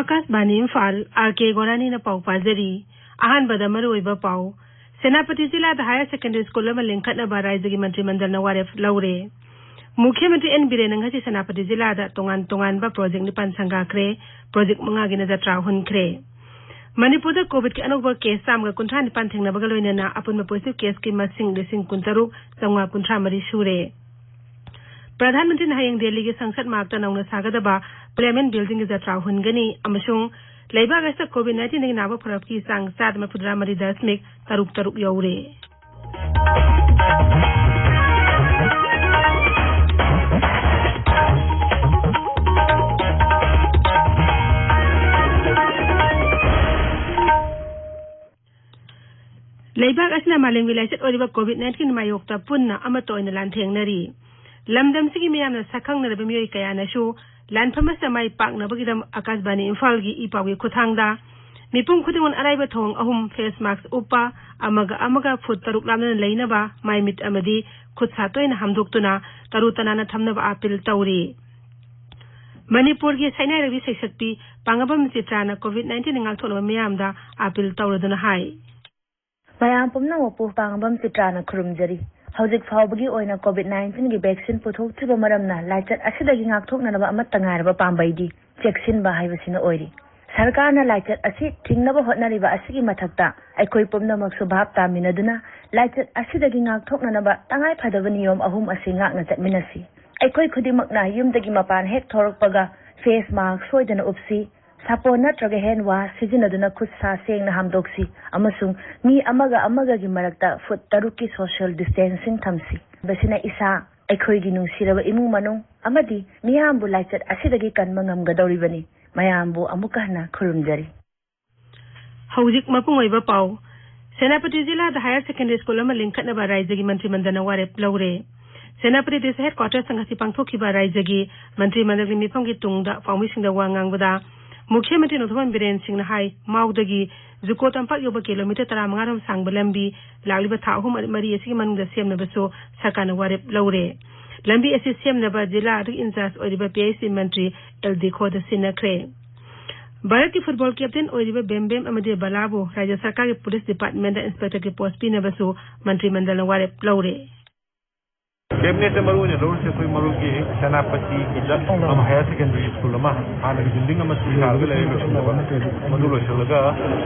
Akashvani Imphal R K गोरानी पाउ पाजरी अहानबद मरुइबा पाउ सेनापति जिला हायर सेकेंडरी स्कूल लिंखटनबा राज्य मंत्रिमंडल वारेफ लौरे मुख्यमंत्री एन बीरेन ngasi सेनापति जिला तोंगान तोंगानबा प्रोजेक्ट निपान संगाख्रे प्रोजेक्ट मंगागी जत्रा हुनख्रे मणिपुर कोविड के अनोबा केस चामगा कुंठा निपान थेंगनबगा लोइनना अपुनबा पॉजिटिव केस की मसिंग 13,953 सूरे प्रधानमंत्री हयेंग दिल्ली के संसद मार्ग नौना सागदबा पार्लियामेंट बिल्डिंग की जत्रा हुनगनी अमसुंग लेबाग अस्त कोविड-19 की नाबा फरक की सांग 7.3 यौरे लेबाग असना मालेंग विलायत ओरिबा कोविड-19 मायोक्ता पुन्ना अमतो इन लांथेंगनरी लमदम सिगी मियामना सखंगनरबा मियोय कयानासु लानफम समाय पाकनबगिदम आकाशवाणी इम्फाल की इपावी खुथांगदा मिपुंग खुदिंगन अराइबा थोंग अहुम फेस मास्क उपा अमगा फुट तरुक लामना लेनबा माइमिट अमदी खुद सातोयना हमदोक्तुना तरुतनाना थमनबा अपील तौरी मणिपुर की सैनाय रवि सैसक्ति पांगबम चित्राना कोविड-19 ngalthonaba miyamda अपील तौरदुना हाय मयाम पुमना वपु पांगबम चित्राना खुरुमजरी हौजिक फावबगी ओइना कोविड-19 की वैक्सीन पुथोक्त्रिबा मरमना लाइचत असिदगी ngakthoknanaba amattangairaba pambaidi चेक्सिनबा हाइबसिना ओइरी सरकारना लाइचत असि थिंगनबा होटनारिबा असिगी मथक्ता अखोय पुमनमकसु भाब तामिनदुना लाइचत असिदगी ngakthoknanaba तंगाय फदबा नियम अहुम असि ngakना चटमिनसी अखोय खुदिमकना युमदगी मपान हेक थोरकपगा फेस मास्क सोइदना उपसी सापो नत्रगा हैंड वाश सिजिनदुना खुद सा सेंगना हमदोक्सी अमसुंग मी अमगा की मरक्ता फुट तरुक की सोशल डिस्टेंसिंग थमसी बसिना इसा अखोयगी नुंसिरबा इमुंग मनुंग अमदी मियामबु लाइचत असिदगी कन्मा ngamgadौरिबनी मयामबु अमुकहना खुरुमजरी हौजिक मपुंगोइबा पाउ सेनापति जिला हायर सेकेंडरी स्कूल लिंखटनबा राज्य मंत्रिमंडल वारेप लौरे सेनापति दिस हेडक्वार्टर संघसी पांथोखिबा राज्य मंत्रिमंडल मिफम की तुंगदा फाउमिसिंगदा वांगांगबदा मुख्यमंत्री नोथोमन बीरेन सिंह हाई माउदगी जुको तंपाक योबा किलोमीटर 35 सांग लंबी लागलिबा था अहुम मरी असि मनुंगदा सेमनबसो सरकारना वारेप लौरे लंबी असि सेमनबा जिला इंचार्ज ओरिबा पीआईसी मंत्री एलडी खोद सिनख्रे भारत की फुटबॉल कैप्टन ओरिबा बेमबेम अमदे बलाबो राज्य सरकार के पुलिस डिपार्टमेंट इंस्पेक्टर के पोस्ट पिनबसो मंत्रिमंडल वारेप लौरे कैबिनेट मरुने लोर से कोई मरु की सेनापति की हम हायर सेकेंडरी स्कूल में हाने की बिल्डिंग में सिखाल ले मधु लोचलगा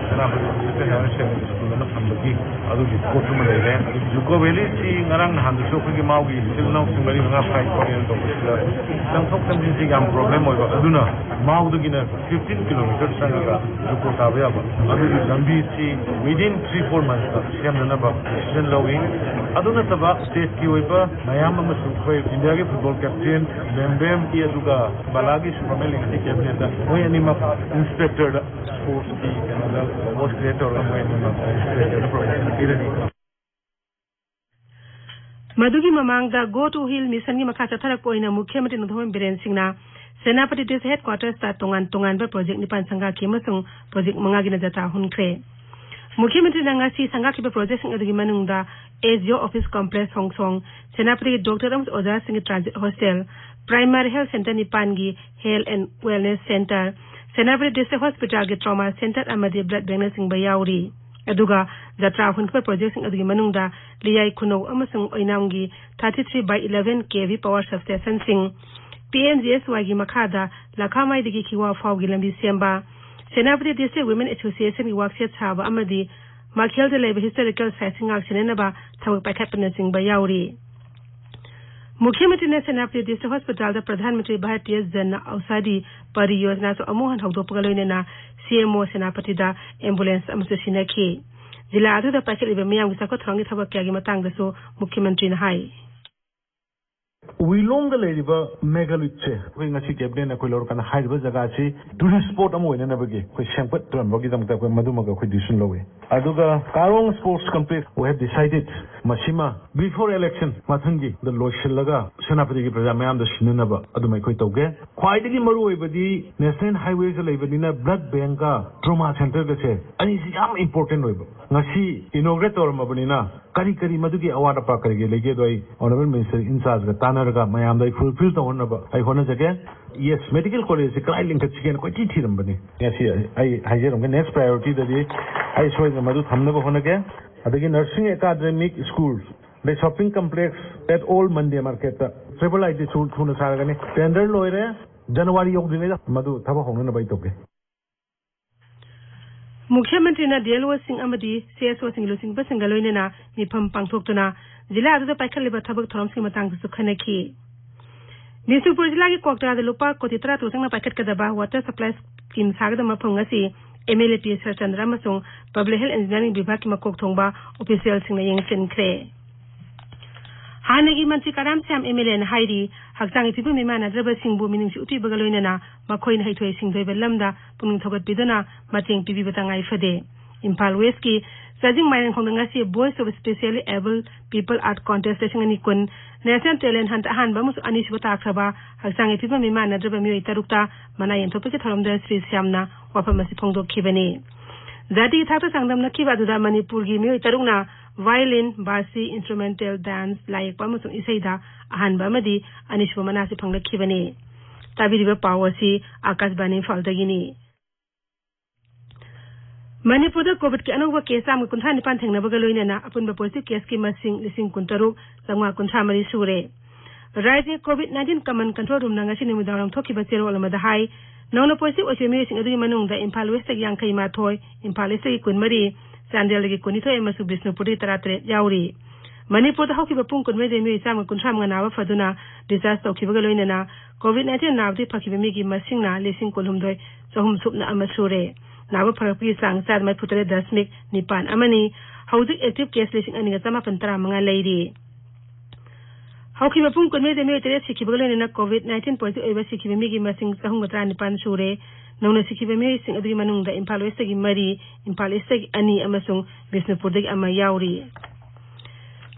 सेनापति के हायर सेकेंडरी स्कूल में फंबगी अदु की कोर्ट में ले रहे जुको वैली सी ngarang नाम सो की माउगी सिलनाउ सिंगरी मंगा फाइट कोरियन तो संथोक संजिंग गाम प्रॉब्लम होगा अदुना माउदगी ने 15 किलोमीटर संगा जुको काबया अदु की लंबी सी विदिन 3-4 मंथ्स का सेमना बा डिसीजन लोगिंग अदुना तबा स्टेट की होइबा मयाम अमसुखोय इंडिया के फुटबॉल कैप्टन बेमबेम की अदुगा बालागी सुपरमेलिंग की कैबिनेट वे अनिमा इंस्पेक्टर स्पोर्ट्स की कैनल वॉच क्रिएटर और इंस्पेक्टर प्रोफेशन किरनी मधुगी ममांगदा गो टू हिल मिशन की मखा चथरक पोइना मुख्यमंत्री नोथोमन बीरेन सिंहना सेनापति दिस हेडक्वार्टर्स ता तोंगान प्रोजेक्ट निपान संगा की मसुंग प्रोजेक्ट मंगागी जत्रा हुनख्रे मुख्यमंत्री नंगासी संगाखिबा प्रोजेक्ट अदुगी मनुंगदा एसडीओ ऑफिस कॉम्प्लेक्स होंगसोंग सेनापति डॉक्टर अमस ओजा सिंह transit hostel primary health centre निपानगी health and wellness centre Senapati district hospital के ट्रॉमा सेंटर अमदे ब्लड बैंक सिंह बयाउरी अदुगा जत्रा हुनखिबा प्रोजेक्ट अदुगी मनुंगदा लियाई खुनौ अमसुंग ओइनामगी 33/11 केवी पावर सबस्टेशन सिंह पीएमजीएसवाई की मखादा लखामाइदगी खिवा फावगी लंबी सेंबा सेनापति डिस्ट्रिक्ट वुमेन एसोसिएशन की वर्कशॉप साबा अमदी माखेलदा लेब हिस्टोरिकल साइट्स सेनेनबा थबक पाइखटपन सिंह याउरी मुख्यमंत्री ने सेनापति डिस्ट्रिक्ट हॉस्पिटल प्रधानमंत्री भारतीय जन औषधि परियोजना सो अमोहन हौदोपगा लोइनना सीएमओ सेनापति दा एम्बुलेंस अमसु सिनखी जिला अदुदा पाइखलिबा मियामगी साखोथ्रंगी थबक क्यागी मतंगदसो मुख्यमंत्री ने हाई विलोंग लेरिबा मेगालिथे कोई ngasi कैबिनेट ना कोई लोर kana हाइबा जगह से टूरिस्ट स्पॉट अमो होइना नबगे कोई सेंपट ट्रमबगी दमता कोई मधुमगा कोई डिसीजन लोवे अदुगा Karong sports complex we have decided मसिमा बिफोर इलेक्शन मथंगी द लोशलगा सेनापति की प्रजा मयाम द सिननबा अदुमै कोई तौगे ख्वाइदगी मरु होइबदी नेशनल हाईवे से लेबदिना ब्लड बैंक का ट्रॉमा सेंटर गसे अनि याम इंपोर्टेंट होइबा ngasi इनॉग्रेट तौरमबनिना kari kari madugi award apa kari ge lege doi honorable minister in charge ga tanar ga mayam dai fulfill to honna ba ai honna jage yes medical college kai link chicken ko chi thiram bani yasi ai hajerom ga next priority da di ai soi ga madu thamna ba honna ge adagi nursing academic schools the shopping complex at all Monday market triple IT school thuna saraga ni tender loire January yok dine madu thaba honna bai toke मुख्यमंत्री ना DLO Singh अमदी CSO Singh लुसिंग बसंगलोइने ना मिफम पांगथोक्तुना जिला अदुदा पाइखलेबा थबक थरम सिंह मतंग सुखनखी बिष्णुपुर जिला की कोकटा लुपा कोटी 13 तुसंगना पाइखतकदबा वाटर सप्लाई स्कीम सागदा मफंग असी MLA P सरचंद्र मसुंग पब्लिक हेल्थ इंजीनियरिंग विभाग की मकोक थोंबा ऑफिशियल सिंह येंगचिनख्रे हानगी मंत्री कराम श्याम MLA न हाइरी हक्चांगी पिबु मिमानद्रब सिंहबु मिनिंगसि उपिबगा लोइनना मखोइन हैथोय सिंगदोइबा लमदा पुनिंग थोगतपिदुना मतेंग पिबिबतांगाई फदे इम्फाल वेस्ट की सजिंग माइनिंग खोंदंगासि voice of specially abled people art contest सिंगनी कुन नेशनल टैलेंट हंट अहानबा मुसु अनिसुबा ताखरबा हक्चांगी पिबु मिमानद्रब मियोय तरुक्ता मना यंथोपके थरमदा श्री श्यामना वाफमसि फोंदोखिबनी जाति थाता सांगदमना किबादुदा मणिपुर की मियोय तरुकना वायलिन बासी इंस्ट्रूमेंटल डांस लायक पामुसु इसेदा अहानबा मदी अनिसुबा मनासि फंगलखिबनी ताबिरिबा पावसी आकाशबानी फालदगिनी मणिपुर कोविड के अनोबा केस आम कुंथा निपान थेंगनबगा लोइनना अपुनबा पॉजिटिव केस की मसिंग लिसिंग कुंतरुक जंगवा कुंथा मरी सुरे राज्य कोविड-19 कमन कंट्रोल रूम नंगासि निमुदावरम थोकिबा चेरोलमदा हाई नौना पॉजिटिव ओइसेमी सिंग अदुगी मनुंगदा इम्फाल वेस्ट की यांखै माथोय इम्फाल ईस्ट की कुनमरी चांदेल की कुनिथोय मसु बिष्णुपुर 33 याउरी मणिपुर हौकिबा पुंग कुनमैदे मी चाम कुंथ्राम नावा फदुना डिस्चार्ज तौखिबगा लोइनना कोविड-19 नावदि फखिबा मीगी मसिंगना लिसिंग कुलहुमदोय चहुम सुपना अमसुरे नावा फरकपी सांग चार मै फुतरे 10.9 अमनी हौजिक एक्टिव केस लिसिंग अनिगा चमापन 35 लैरी हौकिबा पुंग कुनमैदे मी तेरे सिखिबगा लोइनना कोविड-19 पॉजिटिव ओइबा सिखिबा मीगी मसिंग 39 सुरे नौना सिखिबा मी सिंग अदुगी मनुंगदा इम्फाल वेस्ट की मरी इम्फाल ईस्ट की अनि अमसुंग बिष्णुपुर दगी अमा याउरी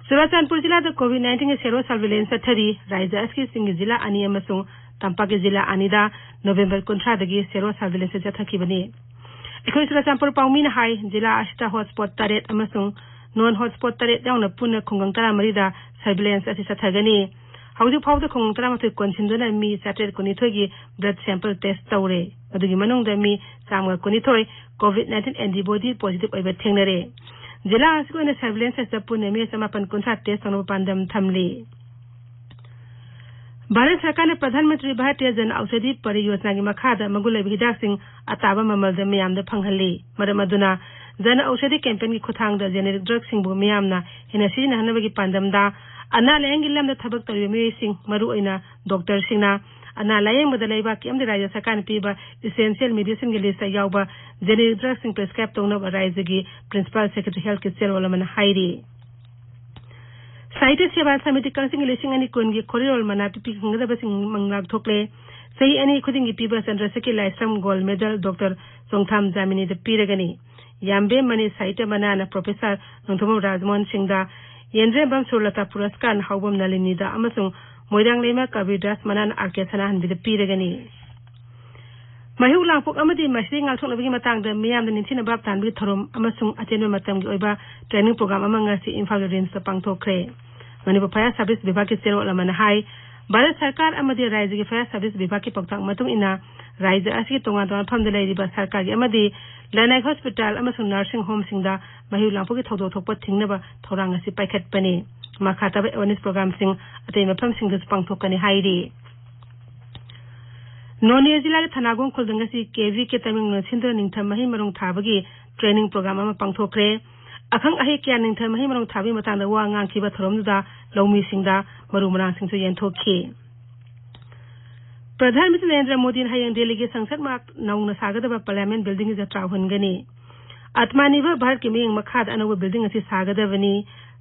चुराचांदपुर जिला कोविड-19 के सेरो सर्विलेंस थरी राज्य असकी सिंग जिला अनि अमसुंग तंपा के जिला अनिदा नवंबर 19 दगी सेरो सर्विलेंस जथखिबनी एखोय चुराचांदपुर पाउमीन हाई जिला अष्टा हॉटस्पॉट 3 अमसुंग नॉन हॉटस्पॉट 3 यावना पुन खुंगंग 13 सर्विलेंस अति सथगनी हौजिक फाउद खुंगंग 13 कोनसिनदुना मी 7 की ब्लड सैंपल टेस्ट तौरे अदुगी मनुंगदा मी 9 कोविड-19 एंटीबॉडी पॉजिटिव ओइबा थेंगनरे जिला असकोने सर्विलेंस सपुने में समापन कुंथा टेस्ट तनो पांदम थमली भारत सरकार ने प्रधानमंत्री भारतीय जन औषधि परियोजना की मखादा मगुलैब हिदाक सिंह अताबा ममलद मियामदा फंगहली मरम अदुना जन औषधि कैंपेन की खुथांगदा जेनेरिक ड्रग सिंहबु मियामना हेना सिजनहनबगी पांदमदा अना लायंगी लमदा थबक तरिबे मियोय सिंह मरु ओइना डॉक्टर सिंहना अना लायंगबदा लैबा केमदि राज्य सरकार पीबा इसेंशियल मेडिसिन के लिस्ट यावबा जेनेरिक ड्रग सिंह प्रिस्क्राइब तौनबा राज्य की प्रिंसिपल सेक्रेटरी हेल्थ के चेयरवलमन हाइरी साहित्य सेवा समिति कंसिंग लिसिंग अनि कोनगी खोरिरोल मना पिपी खंगदबा सिंग मंगलाक थोकले सही अनि खुदिंगी पीबा Chandrashekhar Laishram gold medal doctor सोंगथाम जामिनी द पीरगनी याम्बे मनी साहित्य मनाना प्रोफेसर नोंथोम राजमोहन सिंहदा येंद्रे बम सुरलता पुरस्कार हाउबम नलिनीदा अमसुंग मोइरांग लेमा कबीरदास मनान आरके सनाहन बिद पीरगनी महिउ लांगपोक अमदि मसरी ngalthoknabagi matangda miyamda ninthina bab tanbi thorom amasung atenwa matamgi oiba training program amangasi Imphal Range ta pangthokre Manipur Fire Service Vibhag ki chero lamana hai Bharat Sarkar amadi Rajya ki Fire Service Vibhag ki paktang matung ina Rajya asi tonga tonga phamda leiriba sarkar gi amadi Lanai Hospital amasung nursing home singda महिउ लांगपोक ki thodo thokpa thingnaba thorang asi paikhat pani makhataba awareness program sing atei mafam sing da pangthokani hairi Noniya जिला के थनागों खुलदंगसी केवी के तमिंग सिंधु निंगथम मही मरुंग थाबगी training programme अमा पांगथोखरे अखंग अहे क्या निंगथम मही मरुंग थाबी मतांग वा ngang थरोमदा लौमी सिंगदा मरुमरांग सिंगसु येंथोखी प्रधानमंत्री नरेंद्र मोदी ने हयंग दिल्ली के संसद में नौना सागदबा पार्लियामेंट बिल्डिंग जत्रा होनगनी आत्मनिर्भर भारत की मिंग मखाद अनोबा बिल्डिंग असि सागदबनी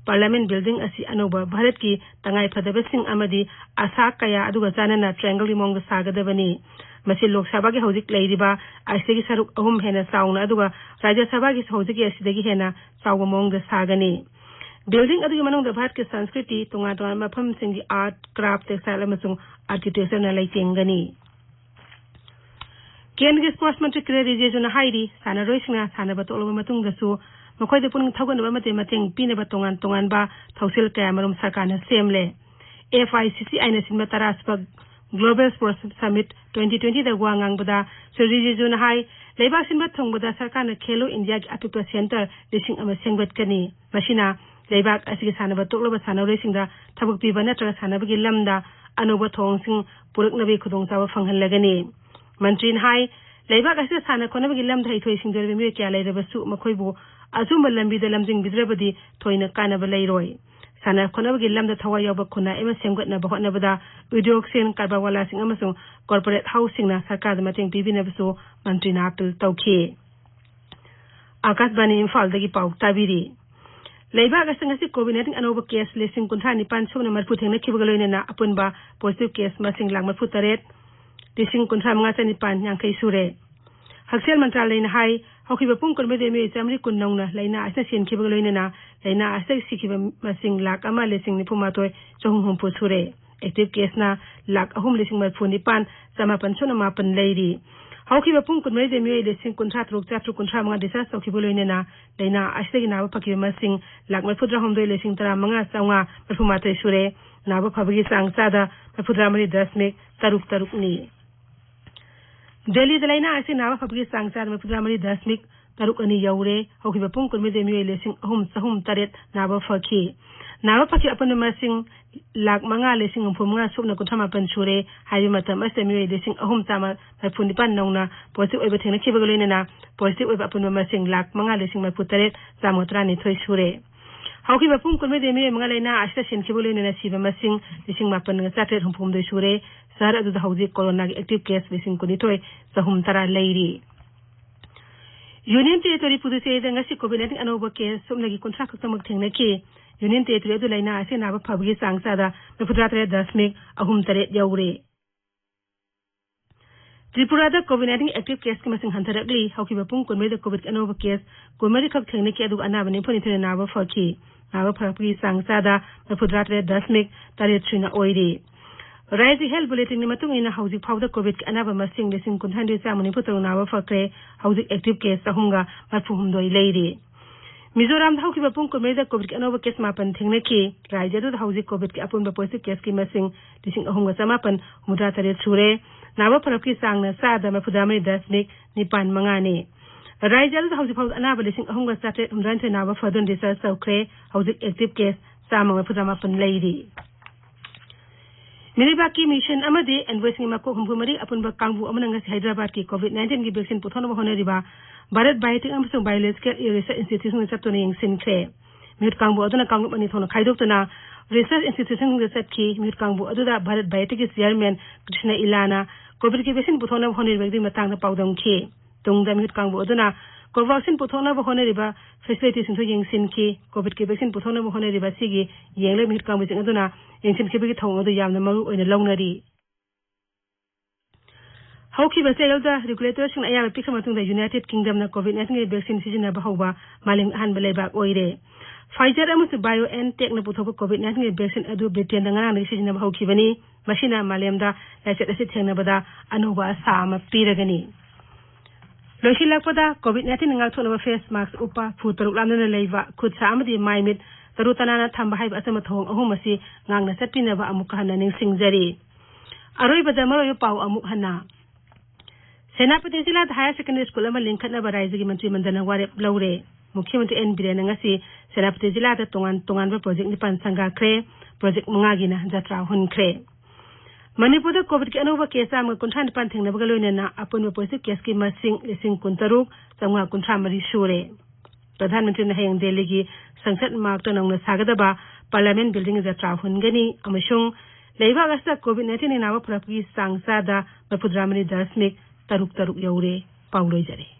पार्लियामेंट बिल्डिंग असि अनोबा भारत की तंगाई फदबसिंग अमदी आशा कया अदुगा जानना ट्रायंगल मोंग सागदबनी मसी लोकसभा के हौजिक लैरिबा आइसेगी सरुक अहुम हेना साउना अदुगा राज्यसभा की हौजिक असिदगी हेना साउगा मोंग सागनी बिल्डिंग अदुगी मनुंग भारत के संस्कृति Tunga Tunga मफम सिंगी art craft textile अमसुंग architecture न लैतेंगनी केंद्रीय स्पोर्ट्स मंत्री किरेन रिजिजू ने हाइरी सानारोइसिंगना सानाबा तोलबा मतुंगदसु मखोइदे पुन थगनबा मते मतेंग पीनेबा तोंगान तोंगानबा थौसिल कयामरम सरकारना सेमले FICC आइना सिनमा तरासबा ग्लोबल स्पोर्ट्स समिट 2020 दा वांगांगबदा श्री रिजिजुना हाई लेबा सिनमा थोंगबदा सरकारना खेलो इंडिया की अपिपा सेंटर लिसिंग अमा सेंगबतकनी मसिना लेबाक असि सानबा तोकलबा सानवरेसिंगदा थबक पीबा नत्रगा सानबगी लमदा अनोबा थोंगसिंग पुरकनबे खुदोंचाबा फंगहनलगनी मंत्रीन हाई लेबाक असि साना खोनबगी लमदा हिथोइ सिंगदरबे मिय क्या लेरबसु मखोइबो अजुम लंबीदा लमजिंग बिद्रबदी थोइना कानबा लेरोय साना खोनबगी लमदा थवा यावबा खुना एमा सेंगतनबा होटनबदा उद्योग सेन कारबावाला सिंग अमसुंग कॉर्पोरेट हाउसिंगना सरकार मतेंग पीबिनबसु मंत्रीना अपील तौखी आकाशवाणी इम्फालदगी पाउ ताबिरी लेबाक असंगसी कोविड-19 अनोबा केस लिसिंग कुंथा निपान सुना मरफु थेंगना खिबगलोइना अपुनबा पॉजिटिव केस मसिंग लाख मरफु तरेट लिसिंग कुंथा मंगा चनिपान यांखै सुरे हक्सेल मंत्रालयना हाई हौखिबा पुंग कुनबेदे मे चामरी कुननौना लैना असना सेनखिबगलोइना लैना असै सिखिबा मसिंग लाख अमा लिसिंग निफुमातोय चहुं हुंपु सुरे एक्टिव केसना लाख अहुम लिसिंग मरफु निपान समापन सुना मापन लैरी हौखिबा पुंग कुनबेदे मे लिसिंग कुंथा त्रुक चात्रु कुंथा मंगा डिसास तौखिबगलोइना लैना असैगी नाबा फकिबा मसिंग लाख मरफुद्रा हमदोय लिसिंग तरा मंगा चांगा मरफुमातोय सुरे नाबा फबगी सांगसादा मरफुद्रा मरी 10.3 नि दिल्ली दलाइना असे नावा फबगी सांगसाद मरफुद्रा मरी 10.3 यौरे हौखिबा पुंग कुनबेदे मे लिसिंग अहुम चहुम तरेट नाबा फकी नाबा फकी अपन मसिंग लाख मंगा लिसिंग फुमंगा सुबना कुंथामापन सुरे हाइबे मतम असे मे लिसिंग अहुम चामा मरफुनिपान नौना पॉजिटिव ओइबा थेंगना खिबगलोइना पॉजिटिव ओइबा अपन मसिंग लाख मंगा लिसिंग मरफु तरेट चामोत्रा निथोय सुरे हौखिबा पुंग कुनबेदे मे मंगा लैना असे सेनखिबगलोइना सिबा मसिंग लिसिंग मापन चात्रेट हुमफुमदोय सुरे शहर अदुदा हौजी कोरोना की एक्टिव केस लिसिंग कुनिथोय चहुम तरा लैरी यूनियन टेरिटोरी पुदुचेरीदा ngasi कोविड-19 अनोबा केस सुमनगी कुंथ्रा खक्तमक थेंगनाकी यूनियन टेरिटोरी अदु लैना असे नाबा फबगी सांगसादा मफुद्रा तरे 10.3 यौरे त्रिपुरादा कोविड-19 एक्टिव केस की मसिंग हंथरकली हौखिबा पुंग कुनबेदा कोविड अनोबा केस कुमरी खक थेंगनाकी अदु अनाबनि फनिथने नाबा फकी नाबा फबगी सांगसादा मफुद्रा तरे 10.3 ओइरी राज्य हेल्थ बुलेटिन नि मतुंग इन हौजिक फाउदा कोविड के अनाबा मसिंग लिसिंग कुंथांदे चामनि फुतरु नाबा फक्रे हौजिक एक्टिव केस अहुंगा मरफुहुमदोय लैरी मिजोराम हौखिबा पुंग कुमेदा कोविड के अनोबा केस मापन थेंगनाकी राज्य दु हौजिक कोविड के अपुनबा पॉजिटिव केस की मसिंग लिसिंग अहुंगा समापन मुद्रा तरे सुरे नाबा फरकि सांगना सादा मफुदामनि 10.9 मंगाने राज्य दु हौजिक फाउदा अनाबा लिसिंग अहुंगा चाटे उमरान नाबा फदन रिसर्च सौख्रे हौजिक एक्टिव केस चामा मफुदामापन लैरी मिरिबाकी मिशन अमदे एनवोइसिंग मको हुमफुमरी अपुनबा कांगबु अमनंगसी हैदराबाद की कोविड-19 की वैक्सीन पुथोनबा होनरिबा भारत बायोटेक अमसुंग बायोलॉजिकल रिसर्च इंस्टीट्यूशन चतुने यंगसिनख्रे मिट कांगबु अदुना कांगबु मनि थोना खाइदोक्तना रिसर्च इंस्टीट्यूशन के चतकी मिट कांगबु अदुदा भारत बायोटेक के चेयरमैन कृष्ण इलाना कोविड की वैक्सीन पुथोनबा होनरिबा मतंगना पाउदमखी तुंगदा मिट कांगबु अदुना कोवैक्सीन पुथोनबा होनरिबा फैसिलिटी सिंथो यंगसिनखी कोविड की वैक्सीन पुथोनबा होनरिबा सिगी येंगले मिट कांगबु जिंग अदुना यंगसिनखिबगी थौंगदु यामना मरु ओइना लौनरी हौखिबा चेगलदा रेगुलेटर सिंग अयाबा पिखा मतुंगदा यूनाइटेड किंगडम ना कोविड-19 की वैक्सीन सिजनबा हौबा मालिंग अहानबा लेबाक ओइरे फाइजर अमसु बायोएनटेक ना पुथोबा कोविड-19 की वैक्सीन अदु ब्रिटेन दा ngarang ni सिजनबा हौखिबनी मसिना मालेमदा लाइसेट असि थेंगनबदा अनोबा सामा पीरगनी लोइसिलाकपदा कोविड-19 ngalthonaba फेस मास्क उपा फुतरुक लामना लेबा खुदसा अमदि माइमिट तरुतनाना थंबा हाइबा असम थोंग अहुम असि ngang na satpinaba amuk hana ning singjari aroibada maroyo pau amuk hana सेनापति जिला हायर सेकेंडरी स्कूल अमा लिंखटनबा राज्य की मंत्री मंडल वारेप लौरे मुख्यमंत्री एन बिरेन ngasi सेनापति जिला दा तोंगान तोंगानबा प्रोजेक्ट निपान संगाख्रे प्रोजेक्ट मंगागिना जत्रा हुनख्रे मणिपुर कोविड के अनोबा केस आम कुंठा निपान थेंगनबा लोइना अपुनबा पॉजिटिव केस की मसिंग लिसिंग कुंतरुक चंगा कुंठा मरी सुरे प्रधानमंत्री ने हयंग दिल्ली की संसद मार्ग नौना सागदबा पार्लियामेंट बिल्डिंग जत्रा हुनगनी अमसुंग लेबा गस्ता कोविड-19 नावा फरकगी सांगसादा मफुद्रामनी 10.3 यौरे पाउलोय जरे